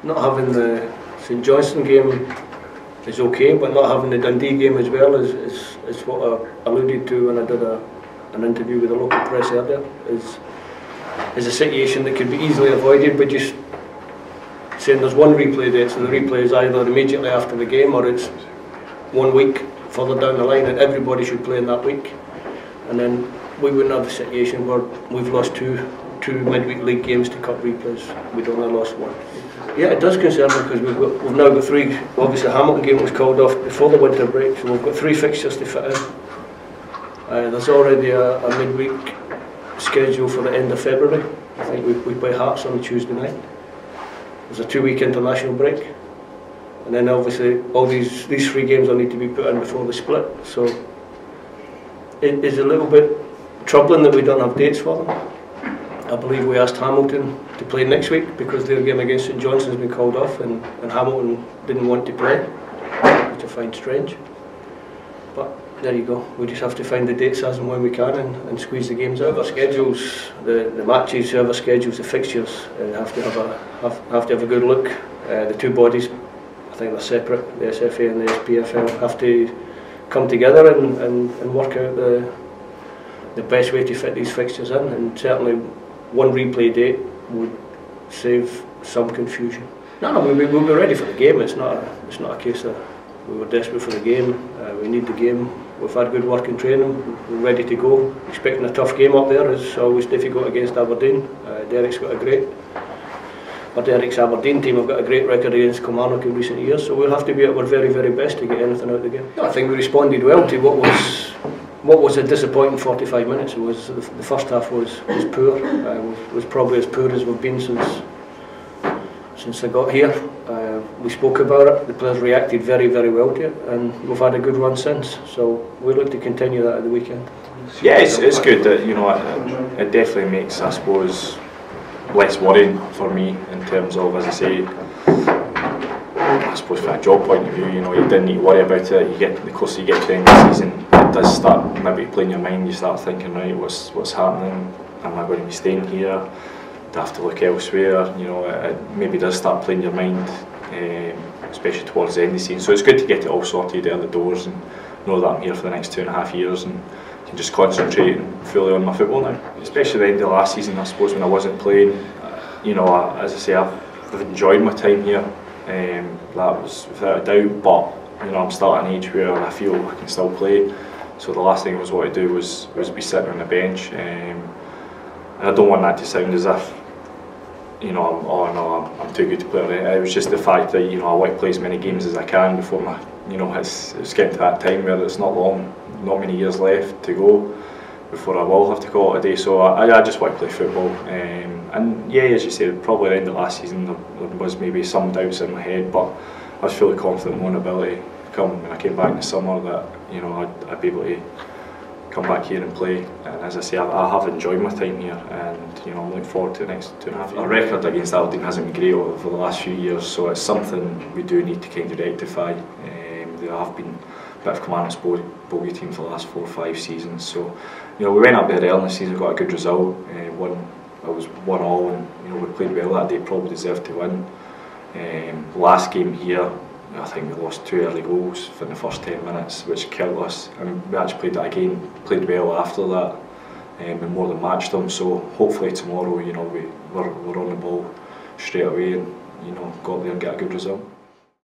not having the St Johnstone game is okay, but not having the Dundee game as well is what I alluded to when I did an interview with the local press earlier. Is a situation that could be easily avoided by just saying there's one replay date, so the replay is either immediately after the game or it's 1 week further down the line, and everybody should play in that week. And then we wouldn't have a situation where we've lost two midweek league games to cup replays. We'd only lost one. Yeah, it does concern me because we've now got three. Obviously, the Hamilton game was called off before the winter break, so we've got 3 fixtures to fit in. There's already a midweek schedule for the end of February. I think we play Hearts on Tuesday night. There's a 2-week international break, and then obviously all these 3 games will need to be put in before the split. So it is a little bit troubling that we don't have dates for them. I believe we asked Hamilton to play next week because their game against St Johnstone has been called off, and Hamilton didn't want to play, which I find strange. But there you go, we just have to find the dates as and when we can and squeeze the games out. Our schedules, the matches, whoever schedules the fixtures, have to have a good look. The 2 bodies, I think they're separate, the SFA and the SPFL, have to come together and work out the best way to fit these fixtures in, and certainly one replay date would save some confusion. No, we'll be ready for the game. It's not a case of we were desperate for the game. We need the game. We've had good work in training. We're ready to go. Expecting a tough game up there. It's always difficult against Aberdeen. Derek's got Derek's Aberdeen team have got a great record against Kilmarnock in recent years, so we'll have to be at our very, very best to get anything out of the game. I think we responded well to what was a disappointing 45 minutes. The first half was poor. Was probably as poor as we've been since I got here. We spoke about it. The players reacted very, very well to it, and we've had a good run since. So we look to continue that at the weekend. Yeah, it's good that it definitely makes, I suppose, less worrying for me in terms of, as I say, I suppose from a job point of view, you didn't need to worry about it. You get the closer you get to the end of the season, it does start maybe playing your mind. You start thinking, right, what's happening? Am I going to be staying here? Do I have to look elsewhere? It maybe does start playing your mind, especially towards the end of the season. So it's good to get it all sorted out the doors and know that I'm here for the next 2.5 years and can just concentrate fully on my football now. Especially the end of last season, I suppose, when I wasn't playing. As I say, I've enjoyed my time here. That was without a doubt, but I'm still at an age where I feel I can still play. So the last thing I wanted to do was be sitting on the bench, and I don't want that to sound as if I'm too good to play. It was just the fact that I want to play as many games as I can before it's getting to that time where it's not many years left to go before I will have to call it a day. So I just want to play football. And yeah, as you said, probably at the end of last season there was maybe some doubts in my head, but I was fully confident in my own ability. Come when I came back in the summer that I'd be able to come back here and play. And as I say, I have enjoyed my time here, and I'm looking forward to the next 2.5 years. Our record against Aberdeen hasn't been great over the last few years, so it's something we do need to kind of rectify. There have been a bit of Kilmarnock's bogey team for the last 4 or 5 seasons, so we went up there early in the season, got a good result. It was 1-1, and we played well that day, probably deserved to win. Last game here, I think we lost 2 early goals for the first 10 minutes, which killed us. And we actually played that again, played well after that, we more than matched them. So hopefully tomorrow, we're on the ball straight away and got there and get a good result.